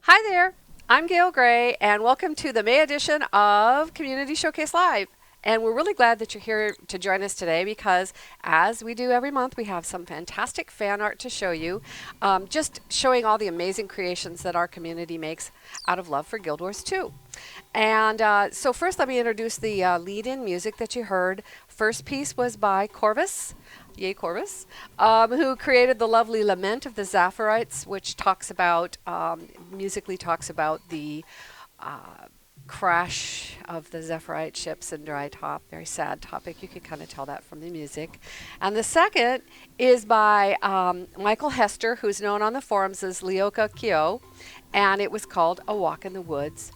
Hi there, I'm Gail Gray, and welcome to the May edition of Community Showcase Live. And we're really glad that you're here to join us today because, as we do every month, we have some fantastic fan art to show you, just showing all the amazing creations that our community makes out of love for Guild Wars 2. And so first, let me introduce the lead-in music that you heard. First piece was by Corvus. Yay, Corvus, who created the lovely Lament of the Zaphirites, which talks about, musically talks about the crash of the Zephyrite ships in Dry Top. Very sad topic. You could kind of tell that from the music. And the second is by Michael Hester, who's known on the forums as Leoka Kyo, and it was called A Walk in the Woods.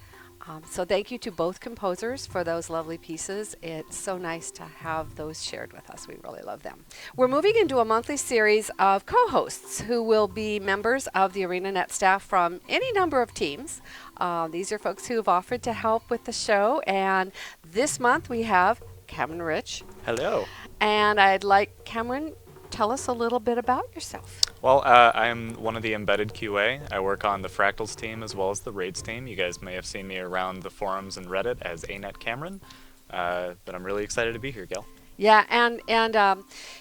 So thank you to both composers for those lovely pieces. It's so nice to have those shared with us. We really love them. We're moving into a monthly series of co-hosts who will be members of the ArenaNet staff from any number of teams. These are folks who have offered to help with the show. And this month we have Cameron Rich. Hello. And I'd like Cameron, tell us a little bit about yourself. Well, I'm one of the embedded QA. I work on the Fractals team as well as the Raids team. You guys may have seen me around the forums and Reddit as ANET Cameron, but I'm really excited to be here, Gail. Yeah, and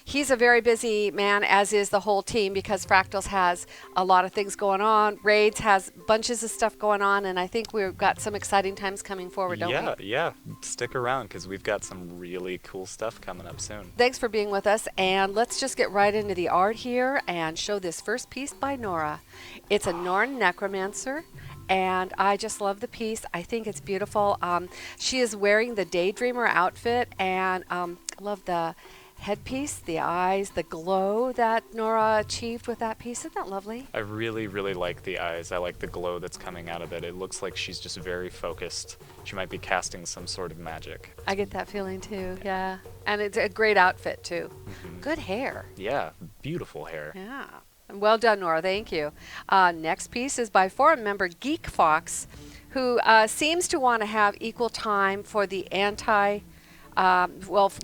he's a very busy man, as is the whole team, because Fractals has a lot of things going on. Raids has bunches of stuff going on, and I think we've got some exciting times coming forward, don't we? Yeah. Stick around, because we've got some really cool stuff coming up soon. Thanks for being with us, and let's just get right into the art here and show this first piece by Nora. It's a Norn Necromancer. And I just love the piece. I think it's beautiful. She is wearing the Daydreamer outfit, and love the headpiece, the eyes, the glow that Nora achieved with that piece. Isn't that lovely? I really, really like the eyes. I like the glow that's coming out of it. It looks like she's just very focused. She might be casting some sort of magic. I get that feeling too, yeah. And it's a great outfit too. Mm-hmm. Good hair. Yeah, beautiful hair. Yeah. Well done, Nora. Thank you. Next piece is by forum member Geek Fox, who seems to want to have equal time for the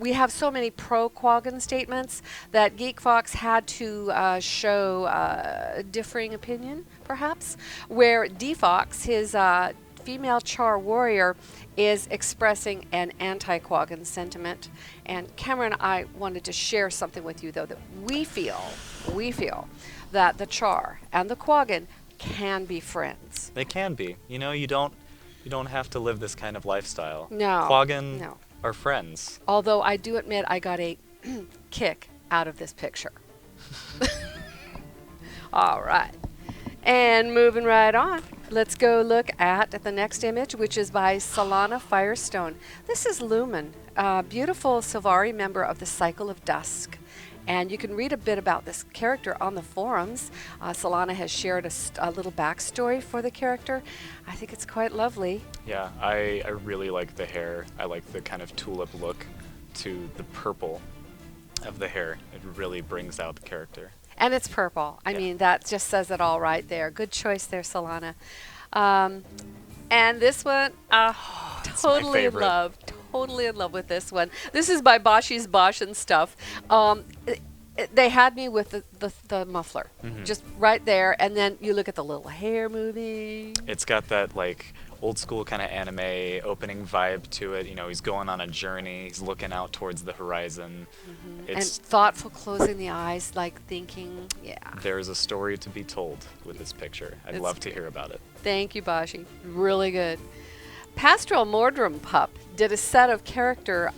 we have so many pro-Quaggan statements that Geek Fox had to show a differing opinion, perhaps, where D-Fox, his female Char warrior, is expressing an anti-Quaggan sentiment. And Cameron and I wanted to share something with you, though, that we feel that the Char and the Quaggan can be friends. They can be. You know, you don't have to live this kind of lifestyle. No. Quaggan No. are friends. Although I do admit I got a kick out of this picture. All right. And moving right on, let's go look at the next image, which is by Solana Firestone. This is Lumen, a beautiful Sylvari member of the Cycle of Dusk. And you can read a bit about this character on the forums. Solana has shared a little backstory for the character. I think it's quite lovely. Yeah, I really like the hair. I like the kind of tulip look to the purple of the hair. It really brings out the character. And it's purple. I mean, that just says it all right there. Good choice there, Solana. And this one, totally in love. Totally in love with this one. This is by Boshi's Bosch and Stuff. They had me with the muffler, just right there, and then you look at the little hair moving. It's got that like old school kind of anime opening vibe to it. You know, he's going on a journey. He's looking out towards the horizon. And thoughtful, closing the eyes, like thinking, yeah. There's a story to be told with this picture. I'd love to hear about it. Thank you, Boshi. Really good. Pastoral Mordrum Pup did a set of character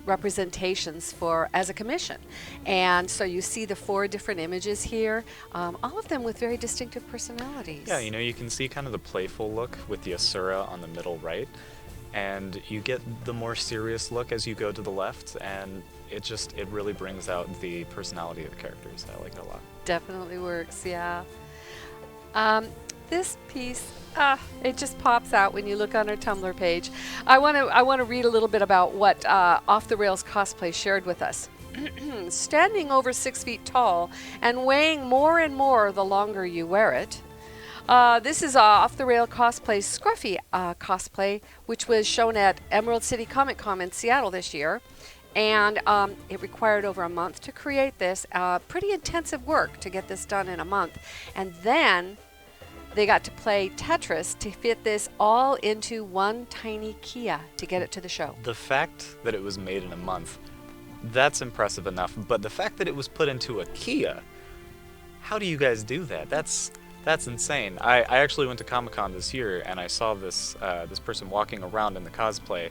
representations as a commission. And so you see the 4 different images here, all of them with very distinctive personalities. Yeah, you know, you can see kind of the playful look with the Asura on the middle right, and you get the more serious look as you go to the left, and it really brings out the personality of the characters. I like it a lot. Definitely works, yeah. This piece, it just pops out when you look on our Tumblr page. I want to read a little bit about what Off the Rails Cosplay shared with us. Standing over 6 feet tall and weighing more and more the longer you wear it. This is Off the Rail Cosplay Scruffy cosplay, which was shown at Emerald City Comic Con in Seattle this year. And it required over a month to create this. Pretty intensive work to get this done in a month. And then they got to play Tetris to fit this all into one tiny Kia to get it to the show. The fact that it was made in a month, that's impressive enough. But the fact that it was put into a Kia, how do you guys do that? That's insane. I actually went to Comic-Con this year, and I saw this person walking around in the cosplay.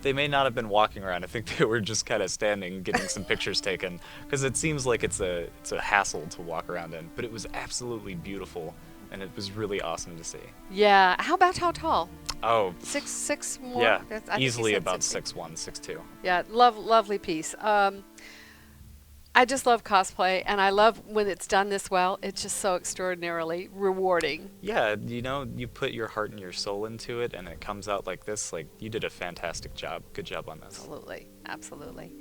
They may not have been walking around. I think they were just kind of standing, getting some pictures taken, because it seems like it's a hassle to walk around in. But it was absolutely beautiful, and it was really awesome to see. Yeah. How tall? Oh, Six more. yeah, I think he easily said about 60. 6'1", 6'2". Yeah, lovely piece. I just love cosplay, and I love when it's done this well. It's just so extraordinarily rewarding. Yeah, you put your heart and your soul into it, and it comes out like this. Like, you did a fantastic job. Good job on this. Absolutely, absolutely.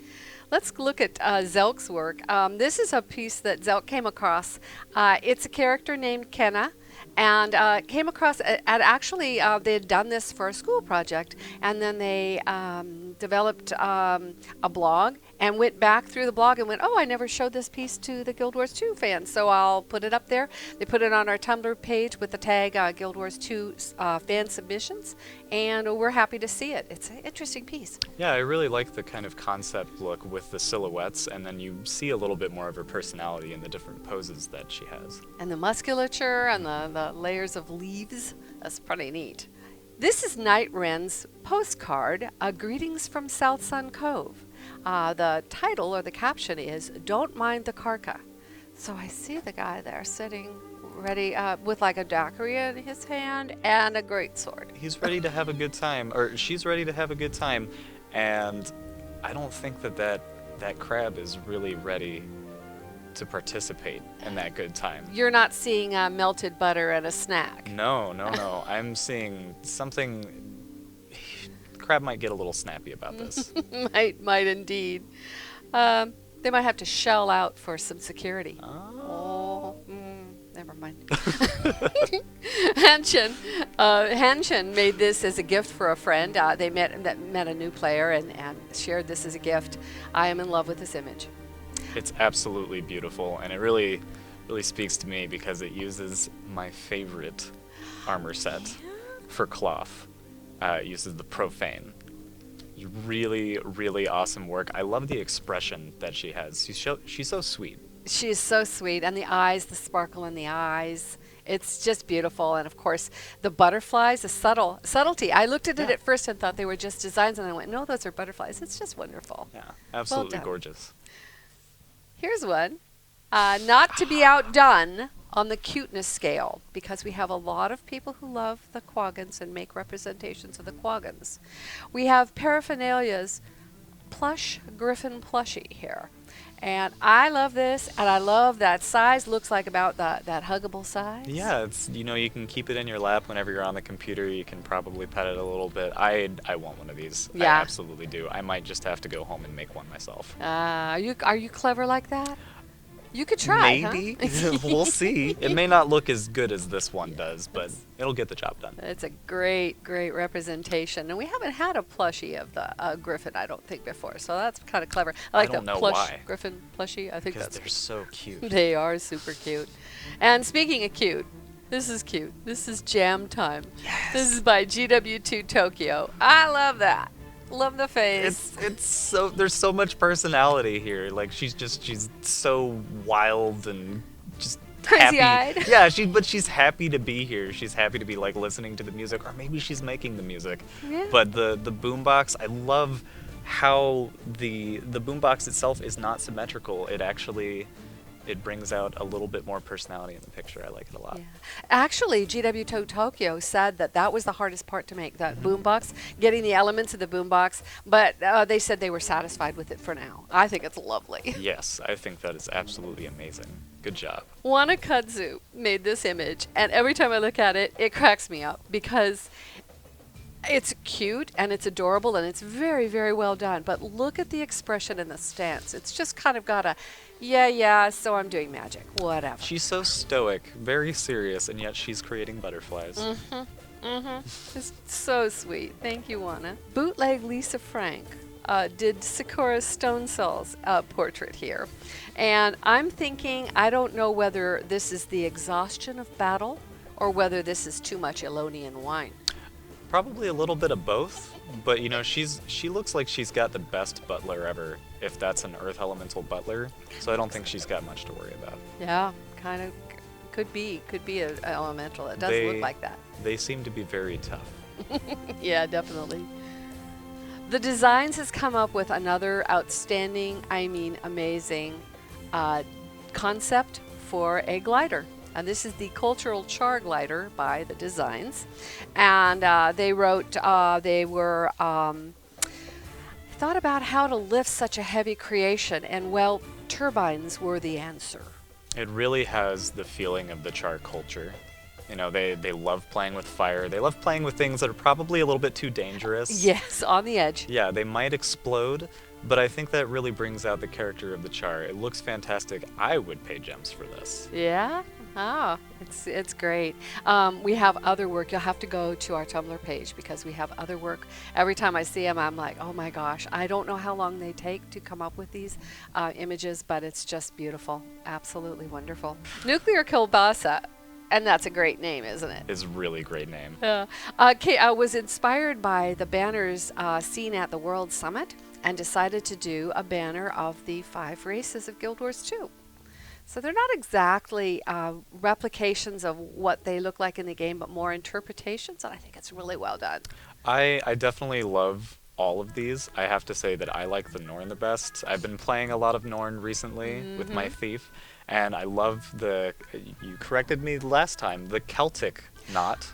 Let's look at Zelk's work. This is a piece that Zelk came across. It's a character named Kenna, and came across, and actually they had done this for a school project, and then they developed a blog and went back through the blog and went, oh, I never showed this piece to the Guild Wars 2 fans, so I'll put it up there. They put it on our Tumblr page with the tag Guild Wars 2 fan submissions, and we're happy to see it. It's an interesting piece. Yeah, I really like the kind of concept look with the silhouettes, and then you see a little bit more of her personality in the different poses that she has. And the musculature and the layers of leaves, that's pretty neat. This is Night Wren's postcard, Greetings from South Sun Cove. The title or the caption is, Don't Mind the Karka. So I see the guy there sitting ready with like a daiquiri in his hand and a great sword. He's ready to have a good time, or she's ready to have a good time, and I don't think that crab is really ready to participate in that good time. You're not seeing melted butter and a snack. No. I'm seeing something. Crab might get a little snappy about this. might indeed. They might have to shell out for some security. Never mind. Hanshin made this as a gift for a friend. They met a new player and shared this as a gift. I am in love with this image. It's absolutely beautiful, and it really speaks to me because it uses my favorite armor set for cloth. It uses the Profane. Really awesome work. I love the expression that she has. She's so sweet. She is so sweet, and the eyes, the sparkle in the eyes. It's just beautiful, and of course the butterflies, the subtlety. I looked at it at first and thought they were just designs, and I went, no, those are butterflies. It's just wonderful. Yeah, absolutely done. gorgeous. Here's one, not to be outdone on the cuteness scale, because we have a lot of people who love the Quaggins and make representations of the Quaggins. We have Paraphernalia's plush Griffin plushie here. And I love this, and I love that size. Looks like about that huggable size. Yeah, it's you can keep it in your lap whenever you're on the computer. You can probably pet it a little bit. I want one of these. Yeah. I absolutely do. I might just have to go home and make one myself. Are you clever like that? You could try. Maybe. Huh? We'll see. It may not look as good as this one does, but it'll get the job done. It's a great representation, and we haven't had a plushie of the Griffin, I don't think, before. So that's kind of clever. I like don't the know plush why. Griffin plushie. I think Because that's they're so cute. they are super cute. And speaking of cute, this is cute. This is Jam Time. Yes. This is by GW2 Tokyo. I love that. Love the face. It's so there's so much personality here. Like she's so wild and just Crazy-eyed. happy. Yeah, but she's happy to be here. She's happy to be like listening to the music, or maybe she's making the music. Yeah. But the boombox, I love how the boombox itself is not symmetrical. It brings out a little bit more personality in the picture. I like it a lot. Yeah. Actually, GW2 Tokyo said that was the hardest part to make, that boombox, getting the elements of the boombox, but they said they were satisfied with it for now. I think it's lovely. Yes, I think that is absolutely amazing. Good job. Wanakudzu made this image, and every time I look at it, it cracks me up because it's cute and it's adorable and it's very well done. But look at the expression and the stance. It's just kind of got a, yeah, so I'm doing magic, whatever. She's so stoic, very serious, and yet she's creating butterflies. It's so sweet. Thank you, Wana. Bootleg Lisa Frank did Sakura Stone Cell's portrait here. And I'm thinking, I don't know whether this is the exhaustion of battle or whether this is too much Elonian wine. Probably a little bit of both, but she looks like she's got the best butler ever, if that's an earth elemental butler. So I don't think she's got much to worry about. Yeah, kind of could be an elemental. It does look like that. They seem to be very tough. Yeah, definitely. The Designs has come up with another outstanding, amazing concept for a glider. And this is the Cultural Char Glider by the Designs. And they wrote, they were thought about how to lift such a heavy creation, and well, turbines were the answer. It really has the feeling of the char culture. You know, they love playing with fire. They love playing with things that are probably a little bit too dangerous. Yes, on the edge. Yeah, they might explode, but I think that really brings out the character of the char. It looks fantastic. I would pay gems for this. Yeah. Oh, it's great. We have other work. You'll have to go to our Tumblr page because we have other work. Every time I see them, I'm like, oh my gosh. I don't know how long they take to come up with these images, but it's just beautiful. Absolutely wonderful. Nuclear Kielbasa. And that's a great name, isn't it? It's a really great name. Was inspired by the banners seen at the World Summit and decided to do a banner of the 5 races of Guild Wars 2. So they're not exactly replications of what they look like in the game, but more interpretations, and I think it's really well done. I definitely love all of these. I have to say that I like the Norn the best. I've been playing a lot of Norn recently with my thief, and I love you corrected me last time, the Celtic knot.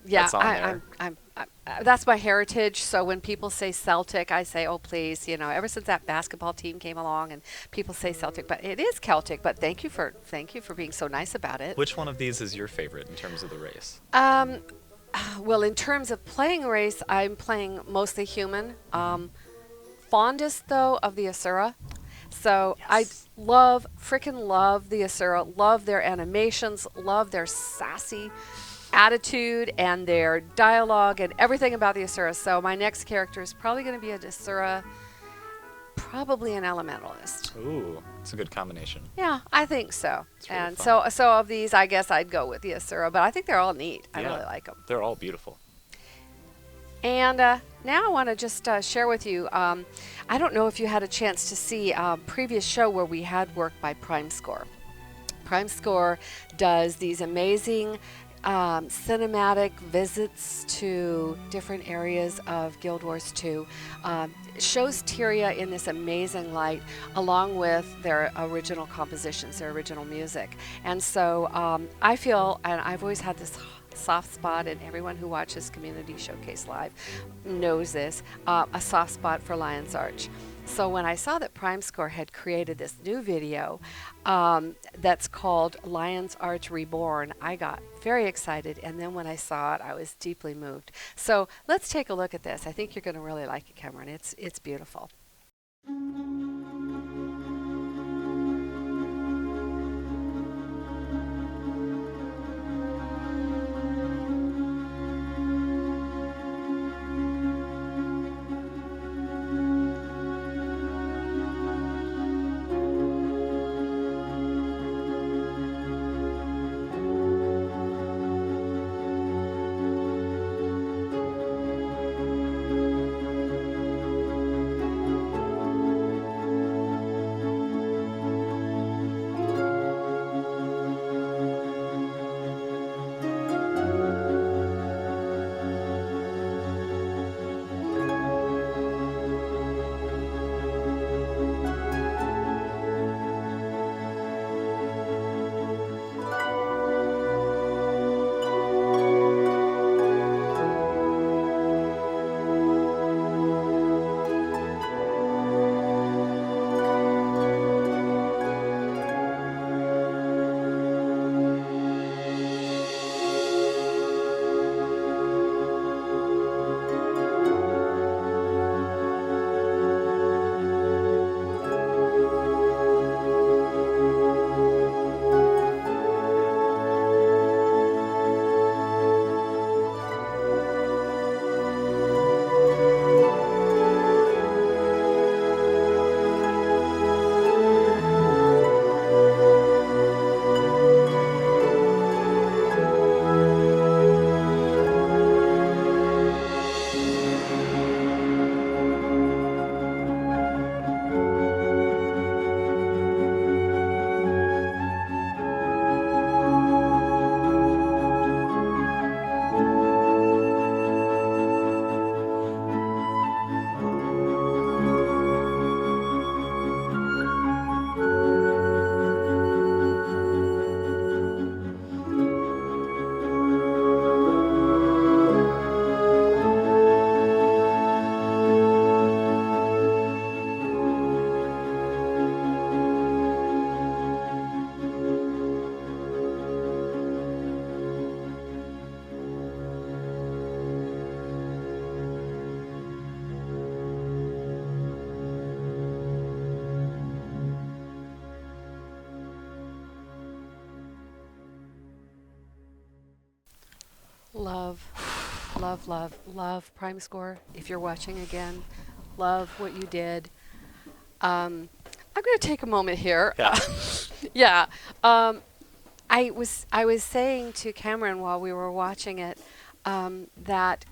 Yeah, that's on there. That's my heritage. So when people say Celtic, I say, oh, please, ever since that basketball team came along and people say Celtic, but it is Celtic, but thank you for being so nice about it. Which one of these is your favorite in terms of the race? Well, in terms of playing race, I'm playing mostly human. Fondest, though, of the Asura. So Yes. I freaking love the Asura, love their animations, love their sassy attitude and their dialogue and everything about the Asura. So my next character is probably going to be a Asura, probably an Elementalist. Ooh, it's a good combination. Yeah, I think so. It's really And fun. so of these, I guess I'd go with the Asura, but I think they're all neat. I Yeah. really like them. They're all beautiful. And now I want to just share with you, I don't know if you had a chance to see a previous show where we had work by Prime Score. Prime Score does these amazing cinematic visits to different areas of Guild Wars 2. Shows Tyria in this amazing light along with their original compositions, their original music. And so I feel, and I've always had this soft spot, and everyone who watches Community Showcase Live knows this, a soft spot for Lion's Arch. So when I saw that Prime Score had created this new video that's called Lion's Arch Reborn, I got very excited, and then when I saw it, I was deeply moved. So let's take a look at this. I think you're going to really like it, Cameron. It's beautiful. Love, love, love, love Prime Score. If you're watching again, love what you did. I'm going to take a moment here. Yeah. Yeah. Um, I was saying to Cameron while we were watching it that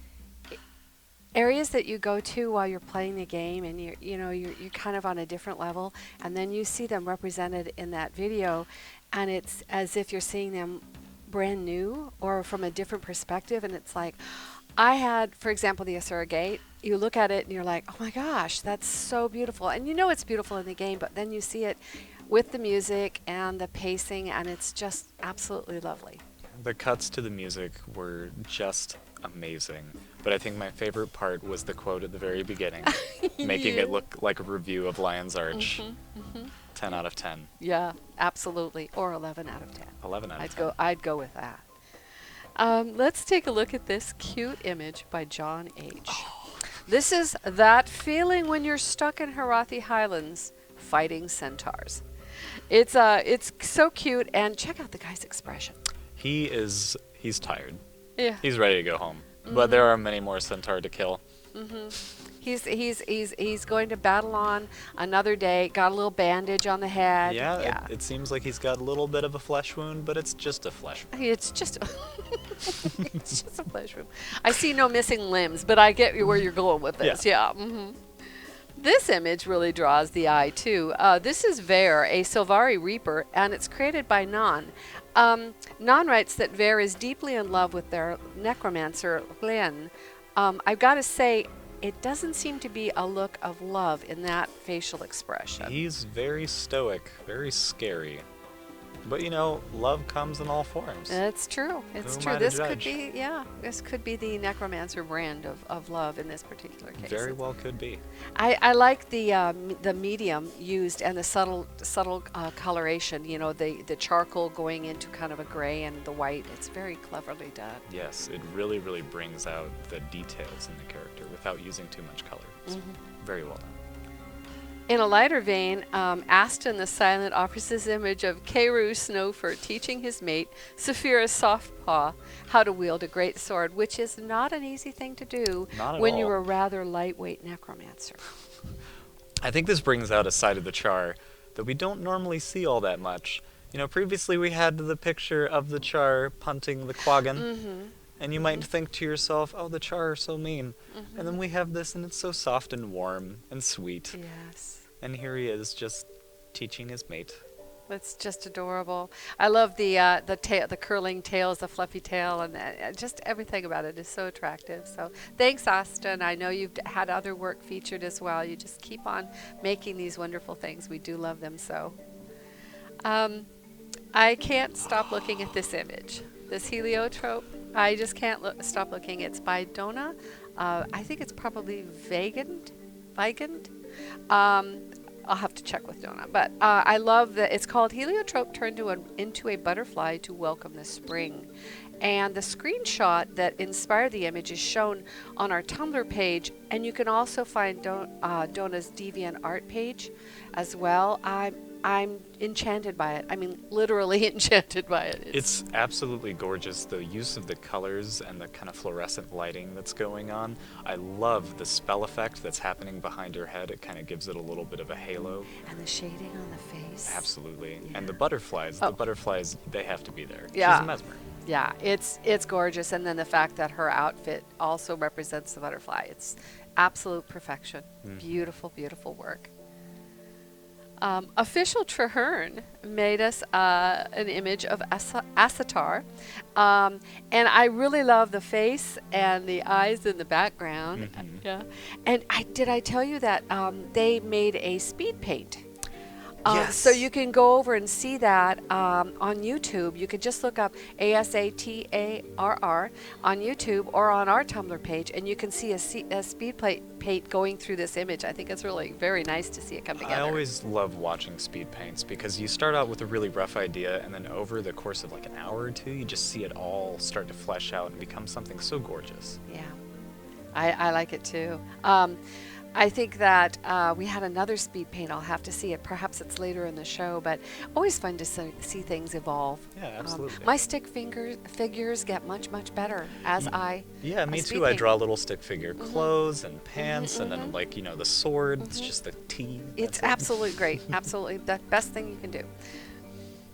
areas that you go to while you're playing the game and you're kind of on a different level, and then you see them represented in that video, and it's as if you're seeing them brand new or from a different perspective. And it's like, I had, for example, the Asura Gate. You look at it and you're like, oh my gosh, that's so beautiful. And you know it's beautiful in the game, but then you see it with the music and the pacing, and it's just absolutely lovely. The cuts to the music were just amazing. But I think my favorite part was the quote at the very beginning, making it look like a review of Lion's Arch. 10 out of 10. Yeah, absolutely. Or 11 out of 10. 11 out of I'd 10. go with that. Let's take a look at this cute image by John H. This is that feeling when you're stuck in Harathi Highlands fighting centaurs. It's so cute, and check out the guy's expression. He's tired. Yeah. He's ready to go home. But there are many more centaur to kill. He's going to battle on another day. Got a little bandage on the head. Yeah, it seems like he's got a little bit of a flesh wound, but it's just a flesh wound. It's just it's just a flesh wound. I see no missing limbs, but I get where you're going with this. Yeah. This image really draws the eye too. This is Ver, a Silvari Reaper, and it's created by Nan. Nan writes that Ver is deeply in love with their necromancer, Glenn. I've got to say, it doesn't seem to be a look of love in that facial expression. He's very stoic, very scary. But you know, love comes in all forms. It's true. It's Who true. am I to This could judge? be, this could be the necromancer brand of love in this particular case. Very well could be. I like the medium used and the subtle coloration. You know, the charcoal going into kind of a gray and the white. It's very cleverly done. Yes, it really, really brings out the details in the character without using too much color. It's very well done. In a lighter vein, Aston the Silent offers his image of Keru Snowfur teaching his mate, Saphira Softpaw, how to wield a great sword, which is not an easy thing to do Not at when all. you're a rather lightweight necromancer. I think this brings out a side of the Char that we don't normally see all that much. You know, previously we had the picture of the Char punting the Quaggan, and you might think to yourself, oh, the Char are so mean. And then we have this, and it's so soft and warm and sweet. Yes. And here he is, just teaching his mate. It's just adorable. I love the tail, the curling tails, the fluffy tail, and just everything about it is so attractive. So thanks, Austin. I know you've had other work featured as well. You just keep on making these wonderful things. We do love them so. I can't stop looking at this image, this heliotrope. I just can't stop looking. It's by Donna. I think it's probably Vigand. I'll have to check with Donna. But I love that it's called Heliotrope Turned into a Butterfly to Welcome the Spring. And the screenshot that inspired the image is shown on our Tumblr page. And you can also find Donna's DeviantArt page as well. I'm enchanted by it. I mean, literally enchanted by it. It's absolutely gorgeous. The use of the colors and the kind of fluorescent lighting that's going on. I love the spell effect that's happening behind her head. It kind of gives it a little bit of a halo. And the shading on the face. Absolutely. Yeah. And the butterflies, they have to be there. Yeah. She's a mesmer. Yeah, it's gorgeous. And then the fact that her outfit also represents the butterfly. It's absolute perfection. Beautiful, beautiful work. Official Traherne made us an image of Asatar. And I really love the face and the eyes in the background. Yeah. And did I tell you that they made a speed paint? Yes. So you can go over and see that on YouTube. You can just look up ASATARR on YouTube or on our Tumblr page, and you can see a speed paint going through this image. I think it's really very nice to see it come together. I always love watching speed paints because you start out with a really rough idea, and then over the course of like an hour or two, you just see it all start to flesh out and become something so gorgeous. Yeah, I like it too. I think that we had another speed paint. I'll have to see it. Perhaps it's later in the show, but always fun to see things evolve. Yeah, absolutely. My figures get much, much better as Yeah, I me speed too. I paint. draw little stick figure clothes and pants, and then like the sword. It's just the T. It's That's it. absolutely great. Absolutely the best thing you can do.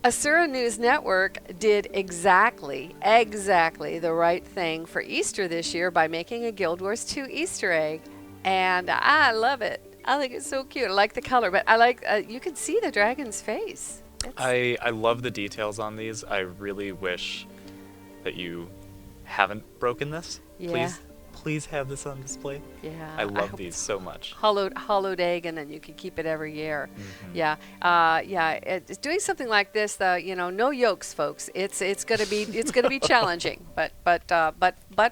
Asura News Network did exactly the right thing for Easter this year by making a Guild Wars 2 Easter egg. And I love it. I think it's so cute. I like the color, but I like, you can see the dragon's face. I love the details on these. I really wish that you haven't broken this. Yeah. Please have this on display. Yeah. I love hope these it's so much. hollowed egg, and then you can keep it every year. Yeah. It's doing something like this, no yolks, folks. It's gonna be challenging, but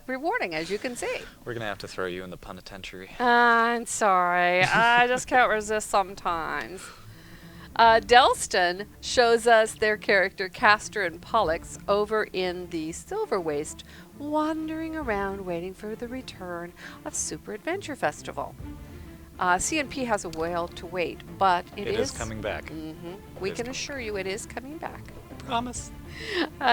rewarding, as you can see. We're gonna have to throw you in the penitentiary. I'm sorry. I just can't resist sometimes. Delston shows us their character Castor and Pollux over in the Silver Waste, wandering around waiting for the return of Super Adventure Festival. CNP has a while to wait, but It is coming back. We is can coming assure you it is coming back. Promise.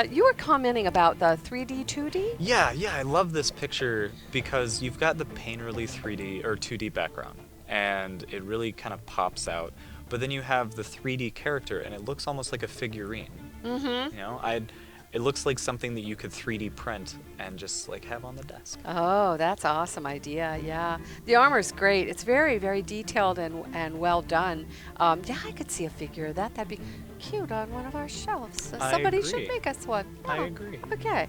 You were commenting about the 3D, 2D? Yeah, I love this picture because you've got the painterly 3D or 2D background, and it really kind of pops out. But then you have the 3D character, and it looks almost like a figurine. It looks like something that you could 3D print and just like have on the desk. Oh, that's an awesome idea. Yeah, the armor's great. It's very, very detailed and well done. Yeah, I could see a figure of that. That'd be cute on one of our shelves. I Somebody agree. should make us one. I Oh, agree. Okay.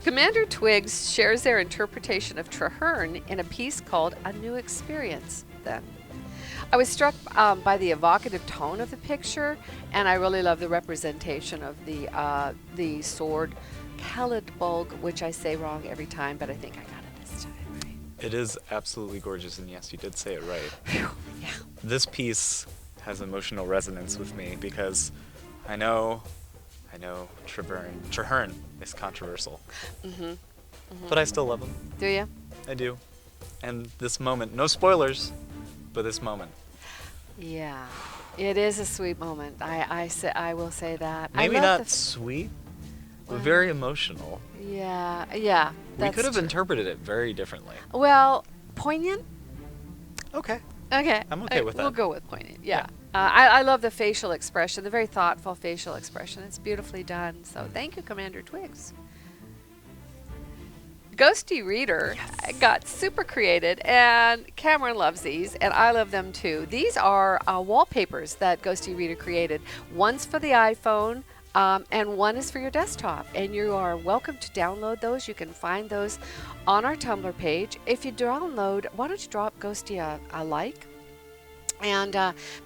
Commander Twigs shares their interpretation of Traherne in a piece called A New Experience. Then, I was struck by the evocative tone of the picture, and I really love the representation of the sword Kalidbolg, which I say wrong every time, but I think I got it this time right. It is absolutely gorgeous, and yes, you did say it right. Phew, yeah. This piece has emotional resonance with me because I know Traherne is controversial, but I still love him. Do you? I do. And this moment, no spoilers, but this moment. Yeah. It is a sweet moment. I will say that. I Maybe love not the sweet, but Well, very emotional. Yeah. We That's could have true. interpreted it very differently. Well, poignant. Okay. Okay. I'm okay with We'll that. go with poignant. Yeah. I love the facial expression, the very thoughtful facial expression. It's beautifully done. So thank you, Commander Twigs. Ghosty Reader got super created, and Cameron loves these, and I love them too. These are wallpapers that Ghosty Reader created. One's for the iPhone, and one is for your desktop, and you are welcome to download those. You can find those on our Tumblr page. If you download, why don't you drop Ghosty a like? And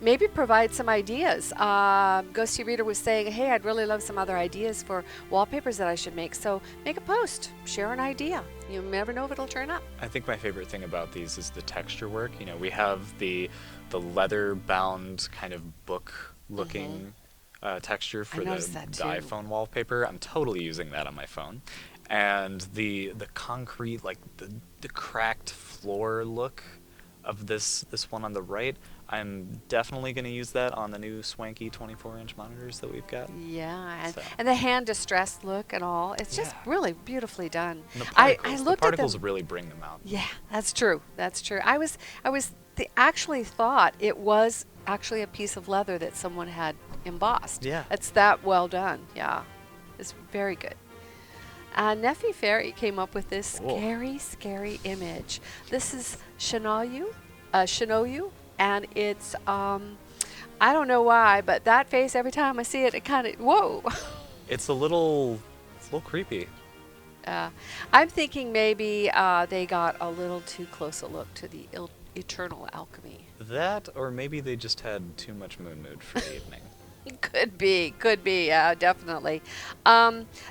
maybe provide some ideas. Ghosty Reader was saying, hey, I'd really love some other ideas for wallpapers that I should make. So make a post, share an idea. You never know if it'll turn up. I think my favorite thing about these is the texture work. We have the leather-bound kind of book-looking texture for the noticed that too. iPhone wallpaper. I'm totally using that on my phone. And the concrete, like the cracked floor look of this one on the right, I'm definitely going to use that on the new swanky 24-inch monitors that we've got. Yeah, So. and the hand distressed look and all. It's just Yeah. really beautifully done. And the I particles, looked at the them. really bring them out. Yeah, that's true. That's true. I actually thought it was actually a piece of leather that someone had embossed. Yeah. It's that well done. Yeah, it's very good. Neffy Fairy came up with this Cool. scary image. This is Shinoyu, and it's I don't know why, but that face every time I see it, it kind of whoa. It's a little creepy. I'm thinking maybe they got a little too close a look to the eternal alchemy. That, or maybe they just had too much moon mood for the evening. Could be, yeah, definitely.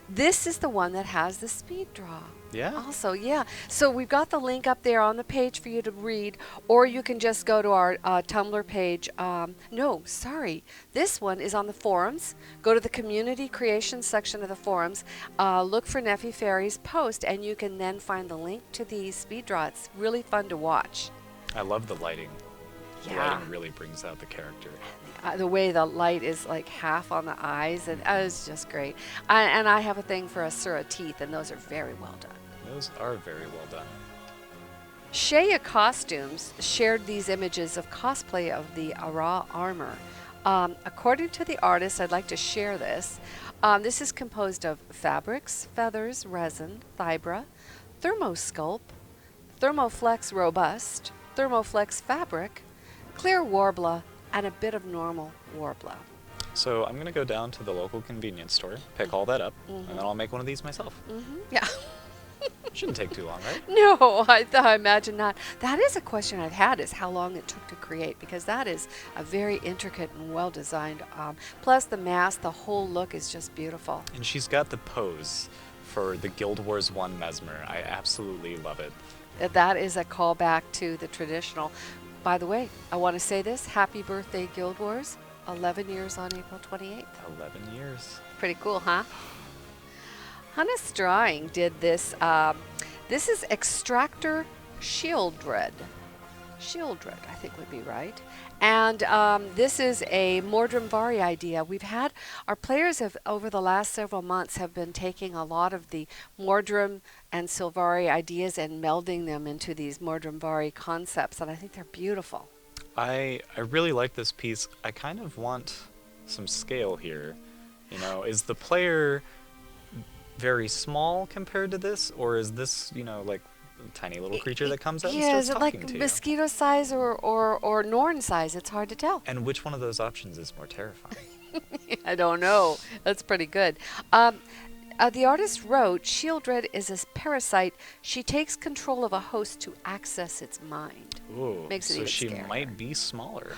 This is the one that has the speed draw. Yeah. Also, yeah. So we've got the link up there on the page for you to read, or you can just go to our Tumblr page. No, sorry. This one is on the forums. Go to the community creation section of the forums. Look for Neffy Fairy's post, and you can then find the link to the speed draw. It's really fun to watch. I love the lighting. The Yeah. lighting really brings out the character. The way the light is like half on the eyes, and it's just great. And I have a thing for Asura teeth, and those are very well done. Those are very well done. Shea Costumes shared these images of cosplay of the Ara armor. According to the artist, I'd like to share this. This is composed of fabrics, feathers, resin, fibra, thermosculp, thermoflex robust, thermoflex fabric, clear warbler, and a bit of normal warbler. So I'm gonna go down to the local convenience store, pick all that up, Mm-hmm. and then I'll make one of these myself. Yeah. Shouldn't take too long, right? No, I imagine not. That is a question I've had, is how long it took to create, because that is a very intricate and well designed. Plus the mask, the whole look is just beautiful. And she's got the pose for the Guild Wars 1 Mesmer. I absolutely love it. That is a callback to the traditional. By the way, I want to say this: happy birthday, Guild Wars! 11 years on April 28th. 11 years. Pretty cool, huh? Hannah Strawing did this. This is Extractor Shieldred. Shieldred, I think would be right. And this is a Mordrim Vari idea. We've had, our players have, over the last several months, have been taking a lot of the Mordrim and Sylvari ideas and melding them into these Mordrim Vari concepts, and I think they're beautiful. I really like this piece. I kind of want some scale here. You know, is the player very small compared to this, or is this, you know, like a tiny little creature that comes out and Yeah, starts is it talking like to you? mosquito size or Norn size? It's hard to tell. And which one of those options is more terrifying? I don't know. That's pretty good. The artist wrote, Shieldred is a parasite. She takes control of a host to access its mind. Ooh, Makes it so even she scarier. might be smaller.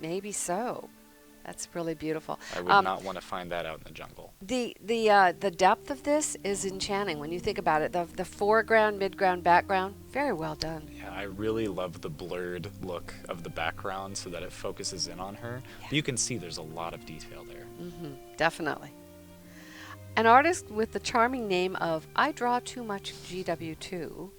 Maybe so. That's really beautiful. I would not want to find that out in the jungle. The depth of this is enchanting when you think about it. The foreground, midground, background, very well done. Yeah, I really love the blurred look of the background so that it focuses in on her. But you can see there's a lot of detail there. Definitely. An artist with the charming name of I Draw Too Much GW2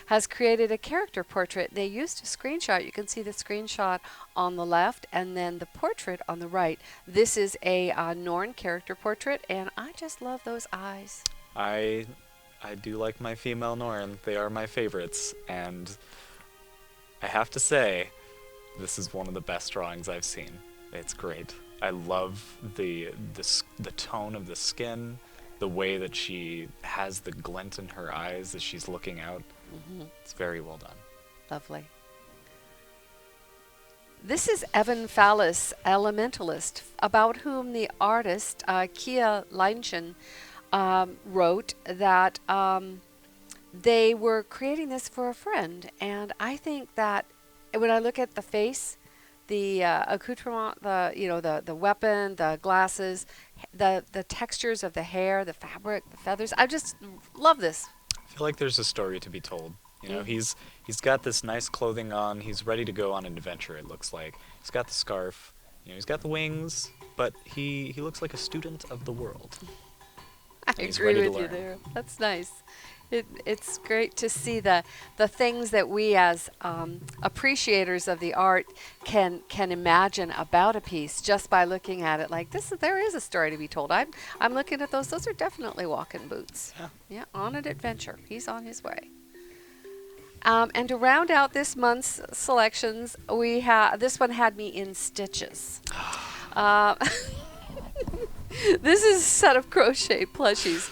has created a character portrait. They used a screenshot. You can see the screenshot on the left and then the portrait on the right. This is a Norn character portrait, and I just love those eyes. I do like my female Norn. They are my favorites, and I have to say, this is one of the best drawings I've seen. It's great. I love the tone of the skin, the way that she has the glint in her eyes as she's looking out. It's very well done. Lovely. This is Evan Fallis, Elementalist, about whom the artist Kia Leinchen wrote that they were creating this for a friend, and I think that when I look at the face, the accoutrement, the weapon, the glasses, the textures of the hair, the fabric, the feathers, I just love this. I feel like there's a story to be told. You know, he's got this nice clothing on. He's ready to go on an adventure, it looks like. He's got the scarf. You know, he's got the wings, but he looks like a student of the world. I He's agree ready to with you learn. there. That's nice. It's great to see the things that we as appreciators of the art can imagine about a piece just by looking at it. Like this, there is a story to be told. I'm looking at those. Those are definitely walking boots. Yeah, on an adventure. He's on his way. And to round out this month's selections, we have this one had me in stitches. This is a set of crochet plushies.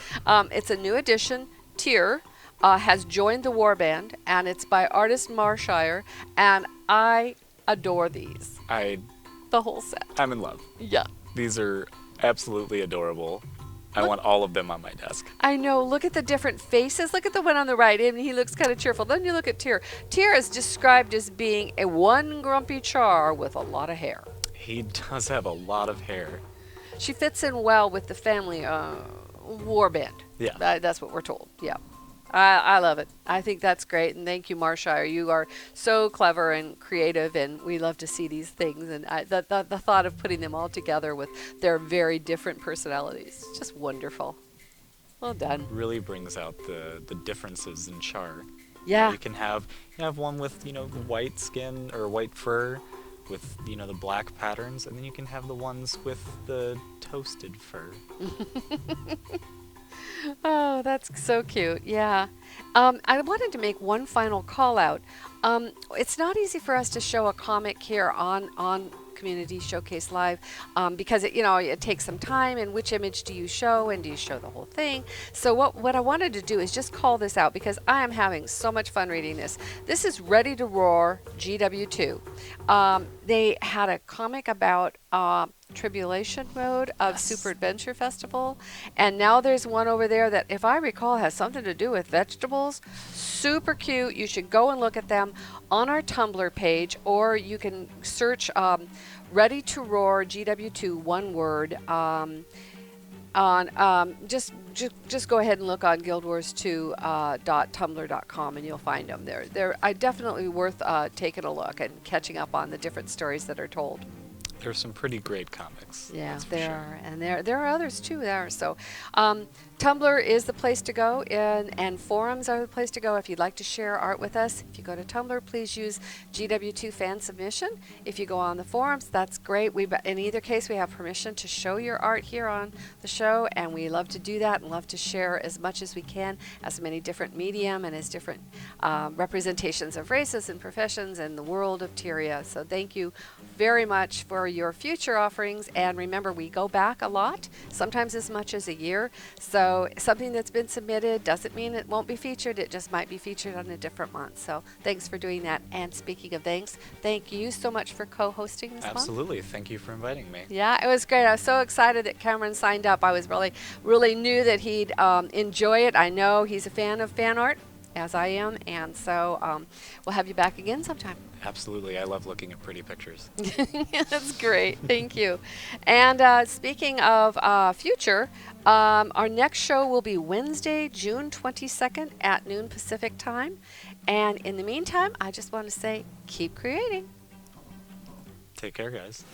It's a new edition. Tyr has joined the warband, and it's by artist Marshire, and I adore these. The whole set. I'm in love. Yeah. These are absolutely adorable. I want all of them on my desk. I know. Look at the different faces. Look at the one on the right. I mean, he looks kind of cheerful. Then you look at Tyr. Tyr is described as being a one grumpy char with a lot of hair. He does have a lot of hair. She fits in well with the family warband. Yeah. That's what we're told. Yeah. I love it. I think that's great. And thank you, Marshire. You are so clever and creative, and we love to see these things. And the thought of putting them all together with their very different personalities, just wonderful. Well done. Really brings out the differences in Char. Yeah. You can have one with white skin or white fur, with the black patterns, and then you can have the ones with the toasted fur. Oh, that's so cute. Yeah. I wanted to make one final call out. It's not easy for us to show a comic here on Community Showcase Live because it takes some time. And which image do you show, and do you show the whole thing? So what I wanted to do is just call this out because I am having so much fun reading this. This is Ready to Roar GW2. They had a comic about Tribulation Mode of Yes. Super Adventure Festival, and now there's one over there that, if I recall, has something to do with vegetables. Super cute. You should go and look at them on our Tumblr page, or you can search Ready to Roar GW2 one word on just go ahead and look on guildwars2.tumblr.com and you'll find them there. They're definitely worth taking a look and catching up on the different stories that are told. There's some pretty great comics. Yeah, that's for there sure. are, and there are others too there. So, Tumblr is the place to go, and forums are the place to go if you'd like to share art with us. If you go to Tumblr, please use GW2 fan submission. If you go on the forums, that's great. In either case, we have permission to show your art here on the show, and we love to do that and love to share as much as we can, as many different medium and as different representations of races and professions and the world of Tyria. So thank you very much for your future offerings, and remember, we go back a lot, sometimes as much as a year. So something that's been submitted doesn't mean it won't be featured. It just might be featured on a different month. So thanks for doing that. And speaking of thanks, thank you so much for co-hosting this month. Absolutely. Thank you for inviting me. Yeah, it was great. I was so excited that Cameron signed up. I was really knew that he'd enjoy it. I know he's a fan of fan art, as I am, and so we'll have you back again sometime. Absolutely. I love looking at pretty pictures. That's great. Thank you. And speaking of future, our next show will be Wednesday, June 22nd at noon Pacific time. And in the meantime, I just want to say, keep creating. Take care, guys.